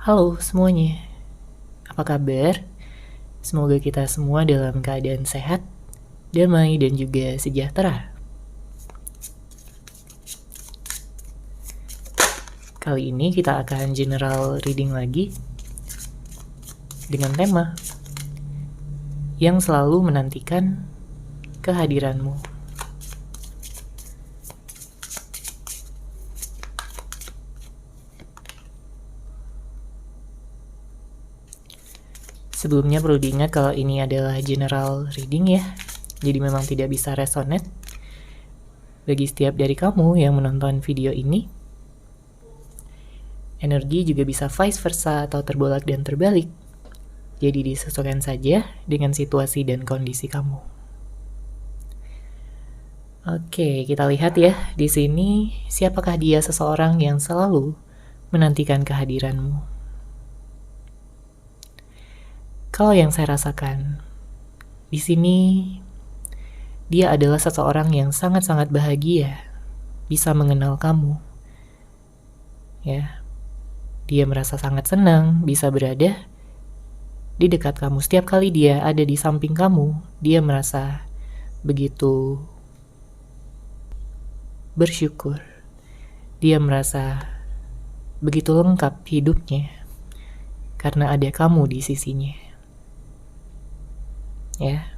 Halo semuanya, apa kabar? Semoga kita semua dalam keadaan sehat, damai, dan juga sejahtera. Kali ini kita akan general reading lagi dengan tema yang selalu menantikan kehadiranmu. Sebelumnya perlu diingat kalau ini adalah general reading ya, jadi memang tidak bisa resonate. Bagi setiap dari kamu yang menonton video ini, energi juga bisa vice versa atau terbolak dan terbalik. Jadi disesuaikan saja dengan situasi dan kondisi kamu. Oke, kita lihat ya di sini siapakah dia seseorang yang selalu menantikan kehadiranmu. Kalau yang saya rasakan di sini, dia adalah seseorang yang sangat-sangat bahagia bisa mengenal kamu. Ya, dia merasa sangat senang bisa berada di dekat kamu. Setiap kali dia ada di samping kamu, dia merasa begitu bersyukur. Dia merasa begitu lengkap hidupnya karena ada kamu di sisinya. Ya.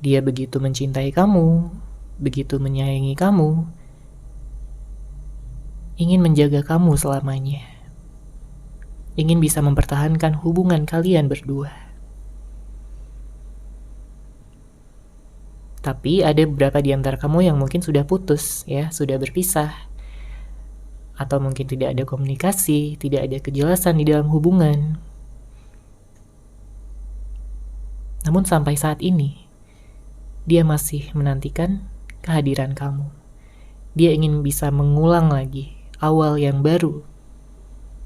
Dia begitu mencintai kamu, begitu menyayangi kamu, ingin menjaga kamu selamanya. Ingin bisa mempertahankan hubungan kalian berdua. Tapi ada beberapa di antara kamu yang mungkin sudah putus, ya, sudah berpisah. Atau mungkin tidak ada komunikasi, tidak ada kejelasan di dalam hubungan. Namun sampai saat ini, dia masih menantikan kehadiran kamu. Dia ingin bisa mengulang lagi awal yang baru,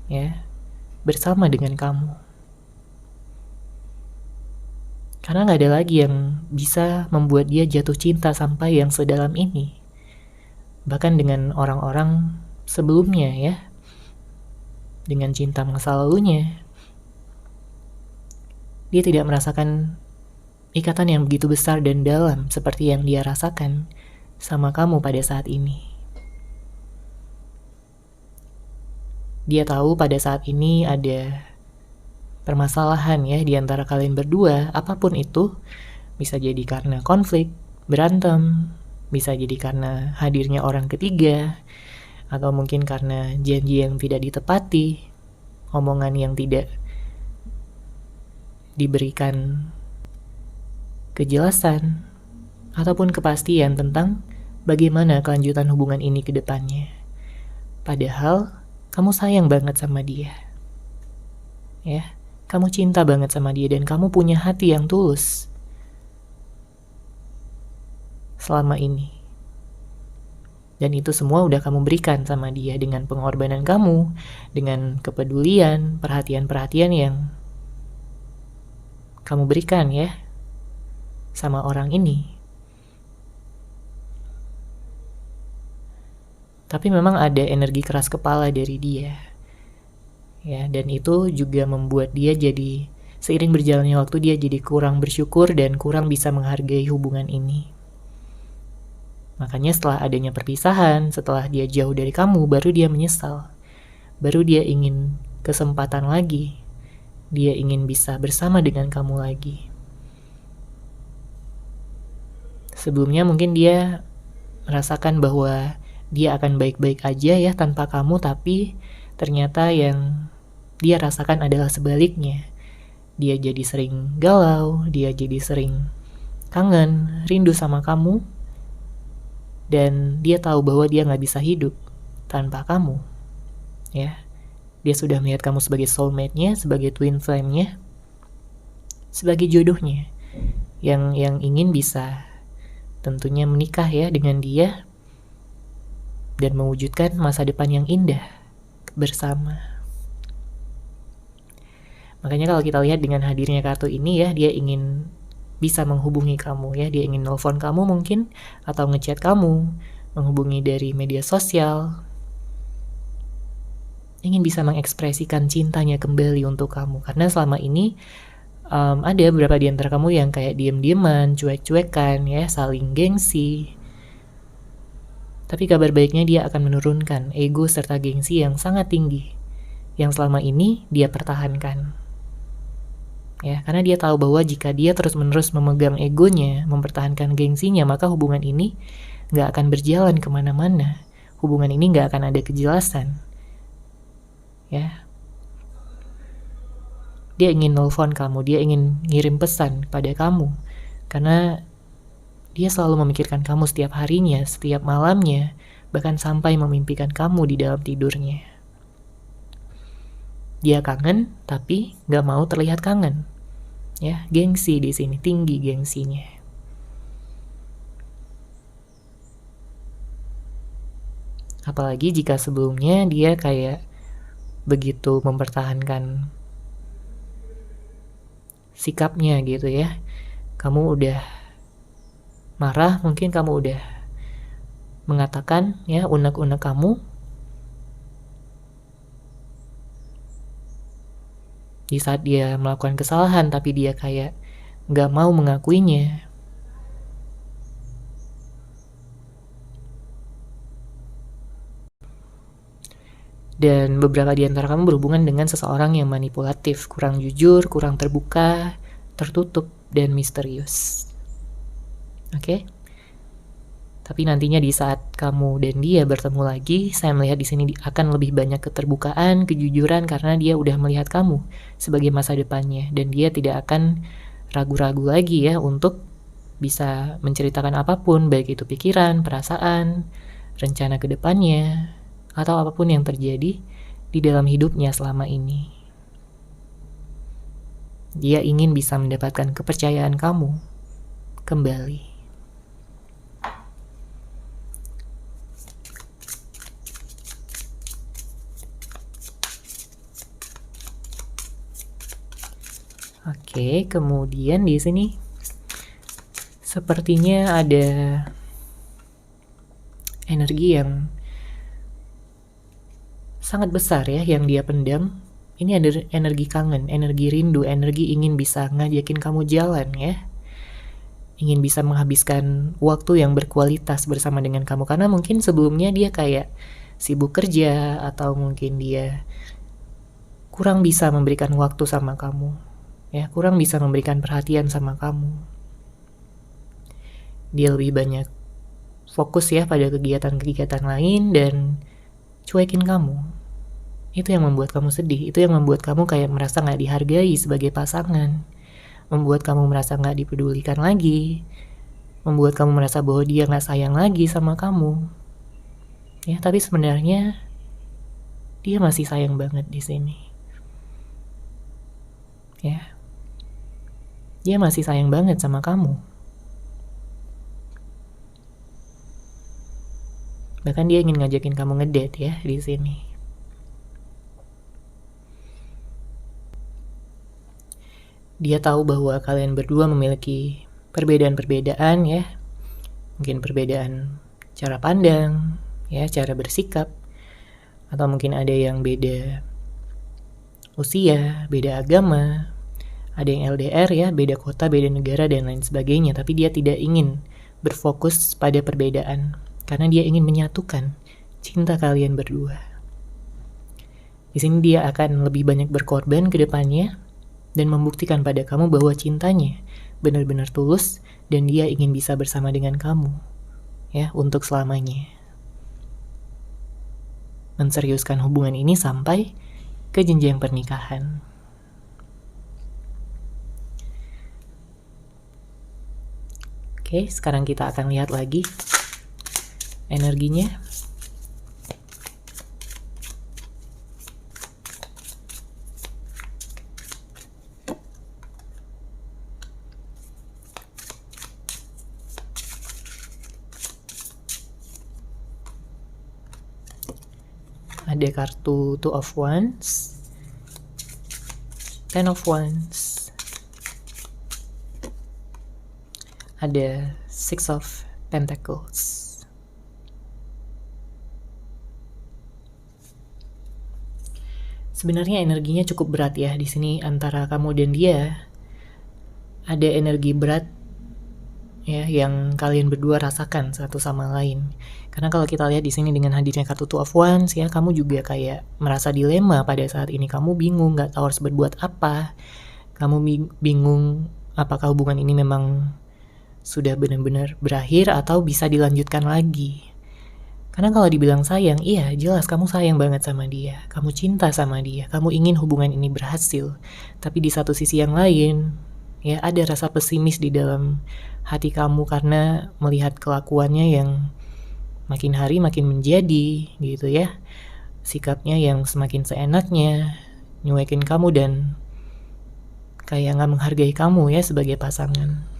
ya, bersama dengan kamu. Karena gak ada lagi yang bisa membuat dia jatuh cinta sampai yang sedalam ini. Bahkan dengan orang-orang sebelumnya ya, dengan cinta masa lalunya, dia tidak merasakan ikatan yang begitu besar dan dalam seperti yang dia rasakan sama kamu pada saat ini. Dia tahu pada saat ini ada permasalahan ya di antara kalian berdua, apapun itu. Bisa jadi karena konflik, berantem, bisa jadi karena hadirnya orang ketiga, atau mungkin karena janji yang tidak ditepati, omongan yang tidak diberikan kejelasan, ataupun kepastian tentang bagaimana kelanjutan hubungan ini ke depannya. Padahal, kamu sayang banget sama dia. Ya, kamu cinta banget sama dia dan kamu punya hati yang tulus selama ini. Dan itu semua udah kamu berikan sama dia dengan pengorbanan kamu, dengan kepedulian, perhatian-perhatian yang kamu berikan ya sama orang ini. Tapi memang ada energi keras kepala dari dia. Ya, dan itu juga membuat dia jadi seiring berjalannya waktu dia jadi kurang bersyukur dan kurang bisa menghargai hubungan ini. Makanya setelah adanya perpisahan, setelah dia jauh dari kamu, baru dia menyesal. Baru dia ingin kesempatan lagi. Dia ingin bisa bersama dengan kamu lagi. Sebelumnya mungkin dia merasakan bahwa dia akan baik-baik aja ya tanpa kamu, tapi ternyata yang dia rasakan adalah sebaliknya. Dia jadi sering galau, dia jadi sering kangen, rindu sama kamu, dan dia tahu bahwa dia gak bisa hidup tanpa kamu. Ya, dia sudah melihat kamu sebagai soulmate-nya, sebagai twin flame-nya, sebagai jodohnya, yang ingin bisa tentunya menikah ya dengan dia dan mewujudkan masa depan yang indah bersama. Makanya kalau kita lihat dengan hadirnya kartu ini ya, dia ingin bisa menghubungi kamu ya, dia ingin nelfon kamu mungkin atau ngechat kamu, menghubungi dari media sosial. ingin bisa mengekspresikan cintanya kembali untuk kamu. Karena selama ini ada beberapa di antara kamu yang kayak diem-dieman, cuek-cuekan ya, saling gengsi. Tapi kabar baiknya dia akan menurunkan ego serta gengsi yang sangat tinggi, yang selama ini dia pertahankan. Ya, karena dia tahu bahwa jika dia terus-menerus memegang egonya, mempertahankan gengsinya, maka hubungan ini gak akan berjalan kemana-mana. Hubungan ini gak akan ada kejelasan. Ya, dia ingin nelfon kamu, dia ingin ngirim pesan pada kamu, karena dia selalu memikirkan kamu setiap harinya, setiap malamnya, bahkan sampai memimpikan kamu di dalam tidurnya. Dia kangen, tapi gak mau terlihat kangen. Ya, gengsi di sini, tinggi gengsinya. Apalagi jika sebelumnya dia kayak begitu mempertahankan sikapnya gitu ya. Kamu udah marah, mungkin kamu udah mengatakan ya unek-unek kamu. Di saat dia melakukan kesalahan tapi dia kayak gak mau mengakuinya. Dan beberapa di antara kamu berhubungan dengan seseorang yang manipulatif, kurang jujur, kurang terbuka, tertutup, dan misterius. Oke? Tapi nantinya di saat kamu dan dia bertemu lagi, saya melihat di sini akan lebih banyak keterbukaan, kejujuran, karena dia udah melihat kamu sebagai masa depannya, dan dia tidak akan ragu-ragu lagi ya untuk bisa menceritakan apapun, baik itu pikiran, perasaan, rencana ke depannya, atau apapun yang terjadi di dalam hidupnya selama ini. Dia ingin bisa mendapatkan kepercayaan kamu kembali. Oke, kemudian di sini sepertinya ada energi yang sangat besar ya yang dia pendam. Ini ada energi kangen, energi rindu, energi ingin bisa ngajakin kamu jalan ya. Ingin bisa menghabiskan waktu yang berkualitas bersama dengan kamu. Karena mungkin sebelumnya dia kayak sibuk kerja, atau mungkin dia kurang bisa memberikan waktu sama kamu. Ya, kurang bisa memberikan perhatian sama kamu. Dia lebih banyak fokus ya pada kegiatan-kegiatan lain dan cuekin kamu. Itu yang membuat kamu sedih, itu yang membuat kamu kayak merasa gak dihargai sebagai pasangan, membuat kamu merasa gak dipedulikan lagi, membuat kamu merasa bahwa dia gak sayang lagi sama kamu. Ya, tapi sebenarnya dia masih sayang banget di sini. Ya, dia masih sayang banget sama kamu. Bahkan dia ingin ngajakin kamu ngedate ya di sini. Dia tahu bahwa kalian berdua memiliki perbedaan-perbedaan ya. Mungkin perbedaan cara pandang, ya, cara bersikap. Atau mungkin ada yang beda usia, beda agama. Ada yang LDR ya, beda kota, beda negara, dan lain sebagainya. Tapi dia tidak ingin berfokus pada perbedaan. Karena dia ingin menyatukan cinta kalian berdua. Di sini dia akan lebih banyak berkorban ke depannya dan membuktikan pada kamu bahwa cintanya benar-benar tulus dan dia ingin bisa bersama dengan kamu ya untuk selamanya. Menseriuskan hubungan ini sampai ke jenjang pernikahan. Oke, sekarang kita akan lihat lagi energinya. Ada kartu Two of Wands, Ten of Wands, ada Six of Pentacles. sebenarnya energinya cukup berat ya di sini antara kamu dan dia. Ada energi berat ya yang kalian berdua rasakan satu sama lain. Karena kalau kita lihat di sini dengan hadirnya kartu Two of Wands ya, kamu juga kayak merasa dilema pada saat ini. Kamu bingung, nggak tahu harus berbuat apa. Kamu bingung apakah hubungan ini memang sudah benar-benar berakhir atau bisa dilanjutkan lagi. Karena kalau dibilang sayang, iya jelas kamu sayang banget sama dia. Kamu cinta sama dia. Kamu ingin hubungan ini berhasil. Tapi di satu sisi yang lain, ya ada rasa pesimis di dalam hati kamu karena melihat kelakuannya yang makin hari makin menjadi gitu ya. Sikapnya yang semakin seenaknya, nyuekin kamu dan kayak gak menghargai kamu ya sebagai pasangan.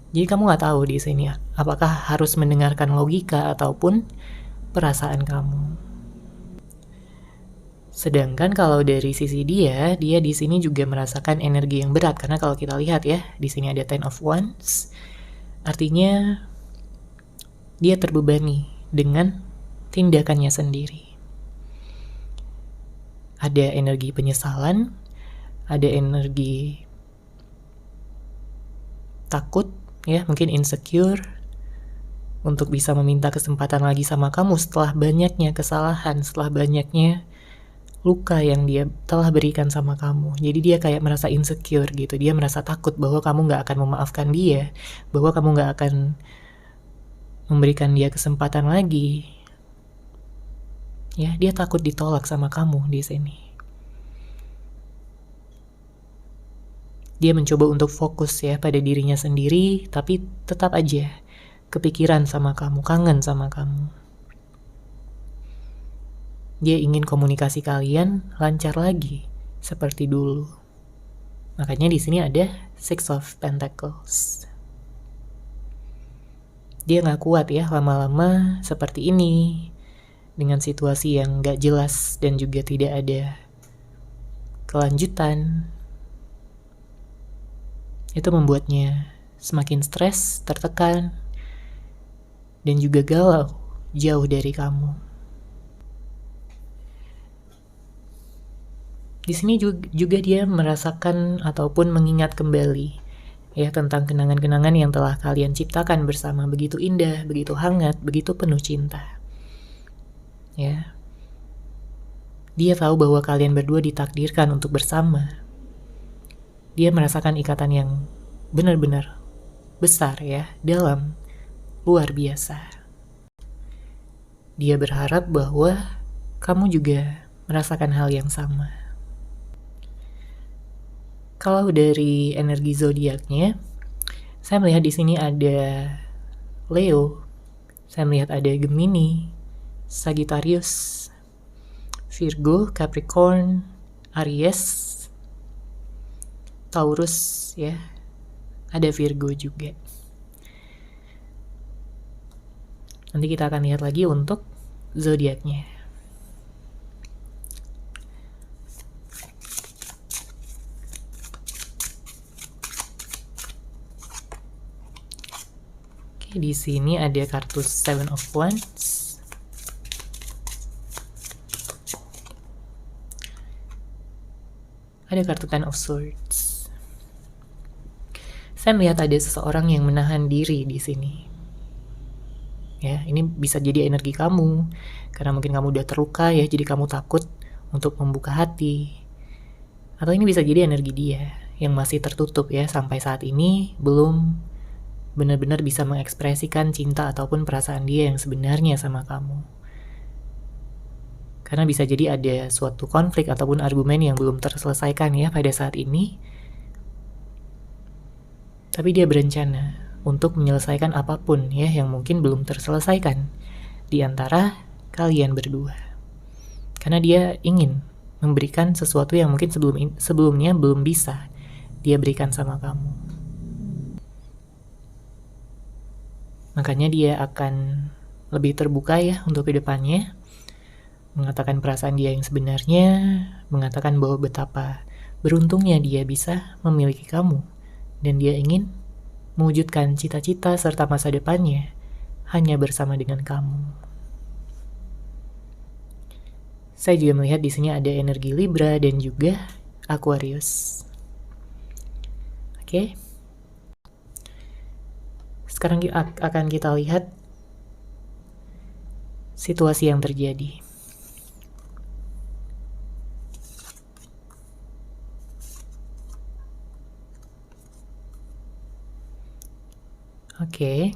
Jadi kamu gak tahu di sini apakah harus mendengarkan logika ataupun perasaan kamu. Sedangkan kalau dari sisi dia di sini juga merasakan energi yang berat karena kalau kita lihat ya, di sini ada Ten of Wands. Artinya dia terbebani dengan tindakannya sendiri. Ada energi penyesalan, ada energi takut ya, mungkin insecure untuk bisa meminta kesempatan lagi sama kamu setelah banyaknya kesalahan, setelah banyaknya luka yang dia telah berikan sama kamu. Jadi dia kayak merasa insecure gitu. Dia merasa takut bahwa kamu gak akan memaafkan dia, bahwa kamu gak akan memberikan dia kesempatan lagi. Ya, dia takut ditolak sama kamu di sini. Dia mencoba untuk fokus ya pada dirinya sendiri, tapi tetap aja kepikiran sama kamu, kangen sama kamu. Dia ingin komunikasi kalian lancar lagi seperti dulu. Makanya di sini ada Six of Pentacles. Dia gak kuat ya lama-lama seperti ini dengan situasi yang gak jelas dan juga tidak ada kelanjutan. Itu membuatnya semakin stres, tertekan, dan juga galau jauh dari kamu. Di sini juga dia merasakan ataupun mengingat kembali ya tentang kenangan-kenangan yang telah kalian ciptakan bersama, begitu indah, begitu hangat, begitu penuh cinta. Ya. Dia tahu bahwa kalian berdua ditakdirkan untuk bersama. Dia merasakan ikatan yang benar-benar besar ya, dalam, luar biasa. Dia berharap bahwa kamu juga merasakan hal yang sama. Kalau dari energi zodiaknya, saya melihat di sini ada Leo, saya melihat ada Gemini, Sagittarius, Virgo, Capricorn, Aries, Taurus ya, ada Virgo juga. Nanti kita akan lihat lagi untuk zodiaknya. Oke, di sini ada kartu Seven of Wands. Ada kartu Ten of Swords. Saya melihat ada seseorang yang menahan diri di sini. Ya, ini bisa jadi energi kamu karena mungkin kamu udah terluka ya, jadi kamu takut untuk membuka hati. Atau ini bisa jadi energi dia yang masih tertutup ya, sampai saat ini belum benar-benar bisa mengekspresikan cinta ataupun perasaan dia yang sebenarnya sama kamu. Karena bisa jadi ada suatu konflik ataupun argumen yang belum terselesaikan ya pada saat ini. Tapi dia berencana untuk menyelesaikan apapun ya yang mungkin belum terselesaikan di antara kalian berdua. Karena dia ingin memberikan sesuatu yang mungkin sebelumnya belum bisa dia berikan sama kamu. Makanya dia akan lebih terbuka ya untuk kedepannya, mengatakan perasaan dia yang sebenarnya, mengatakan bahwa betapa beruntungnya dia bisa memiliki kamu, dan dia ingin mewujudkan cita-cita serta masa depannya hanya bersama dengan kamu. Saya juga melihat di sini ada energi Libra dan juga Aquarius. Oke. Sekarang akan kita lihat situasi yang terjadi. Oke.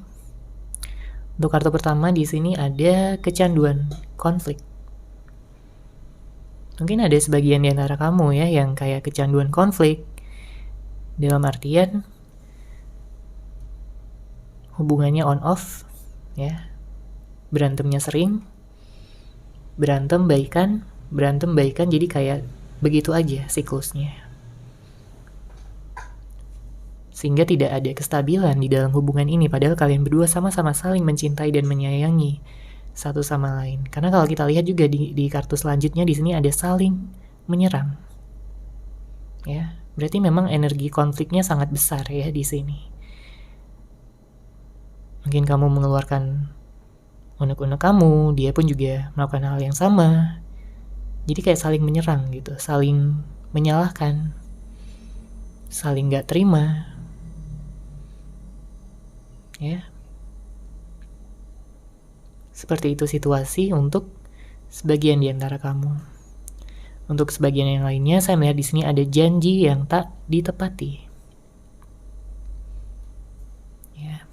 Untuk kartu pertama di sini ada kecanduan konflik. Mungkin ada sebagian di antara kamu ya yang kayak kecanduan konflik. Dalam artian hubungannya on off ya. Berantemnya sering. Berantem baikan jadi kayak begitu aja siklusnya. Sehingga tidak ada kestabilan di dalam hubungan ini padahal kalian berdua sama-sama saling mencintai dan menyayangi satu sama lain. Karena kalau kita lihat juga di kartu selanjutnya di sini ada saling menyerang. Ya, berarti memang energi konfliknya sangat besar ya di sini. Mungkin kamu mengeluarkan unek-unek kamu, dia pun juga melakukan hal yang sama. Jadi kayak saling menyerang gitu, saling menyalahkan, saling gak terima. Ya. Seperti itu situasi untuk sebagian di antara kamu. Untuk sebagian yang lainnya, saya melihat di sini ada janji yang tak ditepati. Ya.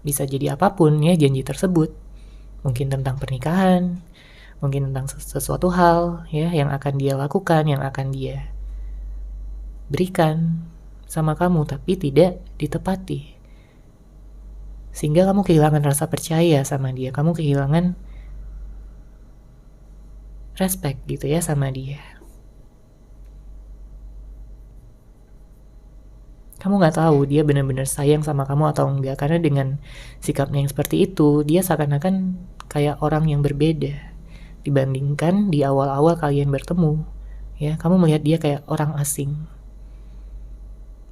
Bisa jadi apapun ya janji tersebut. Mungkin tentang pernikahan, mungkin tentang sesuatu hal ya yang akan dia lakukan, yang akan dia berikan sama kamu tapi tidak ditepati. Sehingga kamu kehilangan rasa percaya sama dia, kamu kehilangan respect gitu ya sama dia. Kamu gak tahu dia benar-benar sayang sama kamu atau enggak, karena dengan sikapnya yang seperti itu, dia seakan-akan kayak orang yang berbeda dibandingkan di awal-awal kalian bertemu. Ya, kamu melihat dia kayak orang asing.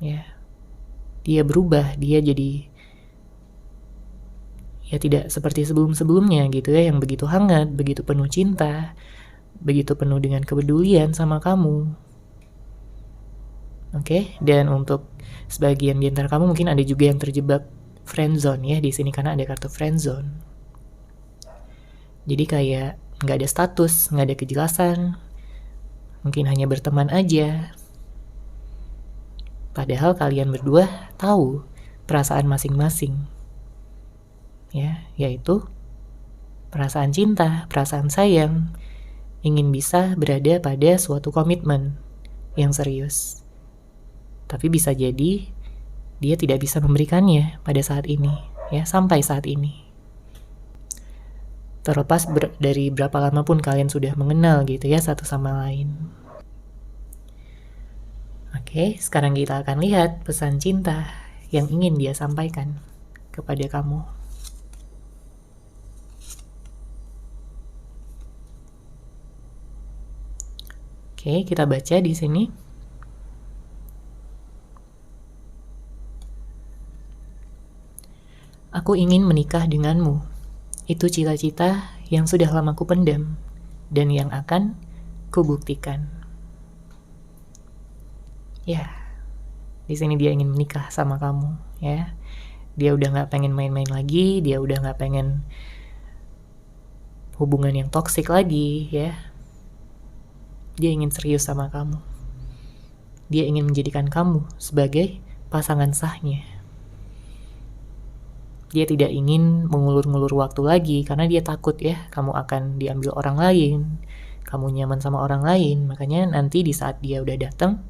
Ya, dia berubah, dia jadi ya tidak seperti sebelum-sebelumnya gitu ya, yang begitu hangat, begitu penuh cinta, begitu penuh dengan kepedulian sama kamu. Oke, dan untuk sebagian di antara kamu mungkin ada juga yang terjebak friendzone ya di sini karena ada kartu friendzone. Jadi kayak nggak ada status, nggak ada kejelasan, mungkin hanya berteman aja. Padahal kalian berdua tahu perasaan masing-masing. Ya, yaitu perasaan cinta, perasaan sayang, ingin bisa berada pada suatu komitmen yang serius. Tapi bisa jadi dia tidak bisa memberikannya pada saat ini, ya, sampai saat ini. Terlepas dari berapa lama pun kalian sudah mengenal gitu ya satu sama lain. Oke, sekarang kita akan lihat pesan cinta yang ingin dia sampaikan kepada kamu. Oke, kita baca di sini. Aku ingin menikah denganmu. Itu cita-cita yang sudah lama ku pendam dan yang akan kubuktikan. Ya, di sini dia ingin menikah sama kamu, ya. Dia udah nggak pengen main-main lagi, dia udah nggak pengen hubungan yang toksik lagi, ya. Dia ingin serius sama kamu. Dia ingin menjadikan kamu sebagai pasangan sahnya. Dia tidak ingin mengulur-ngulur waktu lagi karena dia takut ya kamu akan diambil orang lain, kamu nyaman sama orang lain. Makanya nanti di saat dia udah datang,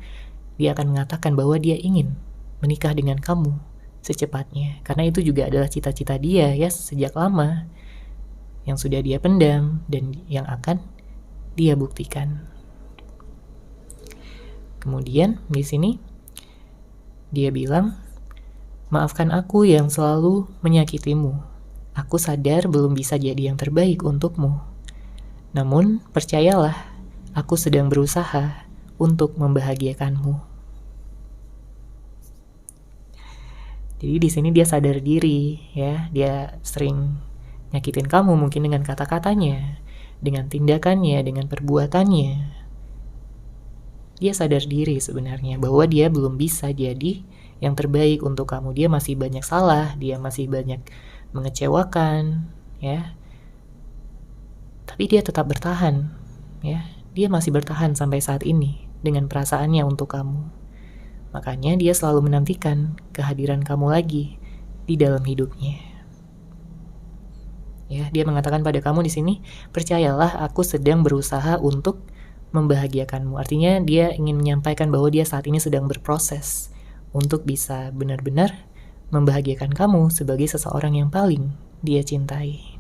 dia akan mengatakan bahwa dia ingin menikah dengan kamu secepatnya. Karena itu juga adalah cita-cita dia ya sejak lama yang sudah dia pendam dan yang akan dia buktikan. Kemudian di sini dia bilang, maafkan aku yang selalu menyakitimu. Aku sadar belum bisa jadi yang terbaik untukmu. Namun percayalah, aku sedang berusaha untuk membahagiakanmu. Jadi di sini dia sadar diri, ya. Dia sering nyakitin kamu mungkin dengan kata-katanya, dengan tindakannya, dengan perbuatannya, dia sadar diri sebenarnya bahwa dia belum bisa jadi yang terbaik untuk kamu. Dia masih banyak salah, dia masih banyak mengecewakan, ya. Tapi dia tetap bertahan, ya. Dia masih bertahan sampai saat ini dengan perasaannya untuk kamu. Makanya dia selalu menantikan kehadiran kamu lagi di dalam hidupnya. Ya, dia mengatakan pada kamu di sini, percayalah, aku sedang berusaha untuk membahagiakanmu. Artinya dia ingin menyampaikan bahwa dia saat ini sedang berproses untuk bisa benar-benar membahagiakan kamu sebagai seseorang yang paling dia cintai.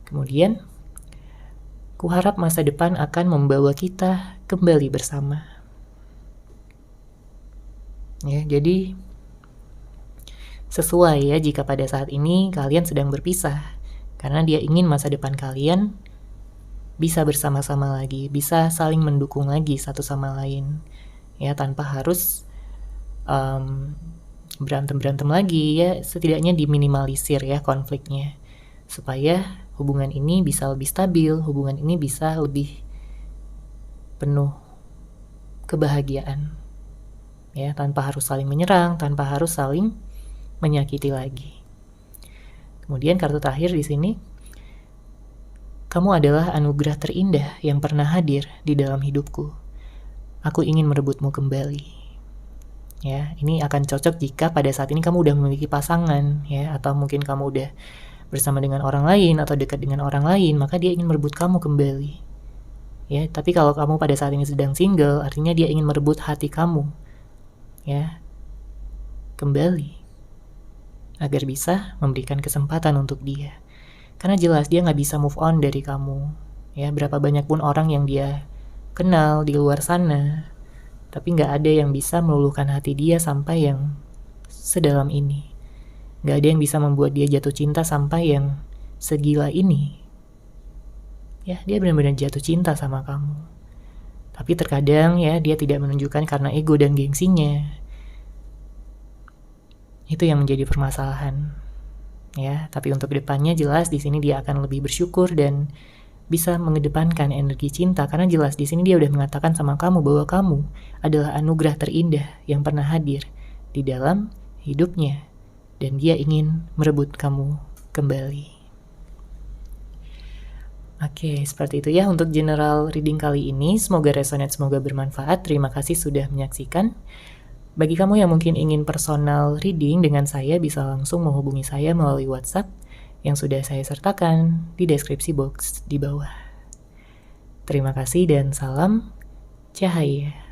Kemudian, kuharap masa depan akan membawa kita kembali bersama. Ya, jadi sesuai ya jika pada saat ini kalian sedang berpisah, karena dia ingin masa depan kalian bisa bersama-sama lagi, bisa saling mendukung lagi satu sama lain, ya, tanpa harus berantem-berantem lagi, ya, setidaknya diminimalisir ya konfliknya, supaya hubungan ini bisa lebih stabil, hubungan ini bisa lebih penuh kebahagiaan, ya, tanpa harus saling menyerang, tanpa harus saling menyakiti lagi. Kemudian kartu terakhir di sini, kamu adalah anugerah terindah yang pernah hadir di dalam hidupku. Aku ingin merebutmu kembali. Ya, ini akan cocok jika pada saat ini kamu udah memiliki pasangan, ya, atau mungkin kamu udah bersama dengan orang lain atau dekat dengan orang lain, maka dia ingin merebut kamu kembali. Ya, tapi kalau kamu pada saat ini sedang single, artinya dia ingin merebut hati kamu, ya, kembali, agar bisa memberikan kesempatan untuk dia. Karena jelas dia gak bisa move on dari kamu. Ya, berapa banyak pun orang yang dia kenal di luar sana, tapi gak ada yang bisa meluluhkan hati dia sampai yang sedalam ini. Gak ada yang bisa membuat dia jatuh cinta sampai yang segila ini. Ya, dia benar-benar jatuh cinta sama kamu. Tapi terkadang ya dia tidak menunjukkan karena ego dan gengsinya. Itu yang menjadi permasalahan, ya. Tapi untuk kedepannya jelas di sini dia akan lebih bersyukur dan bisa mengedepankan energi cinta, karena jelas di sini dia udah mengatakan sama kamu bahwa kamu adalah anugerah terindah yang pernah hadir di dalam hidupnya, dan dia ingin merebut kamu kembali. Oke, seperti itu ya untuk general reading kali ini. Semoga resonate, semoga bermanfaat. Terima kasih sudah menyaksikan. Bagi kamu yang mungkin ingin personal reading dengan saya, bisa langsung menghubungi saya melalui WhatsApp yang sudah saya sertakan di deskripsi box di bawah. Terima kasih dan salam cahaya.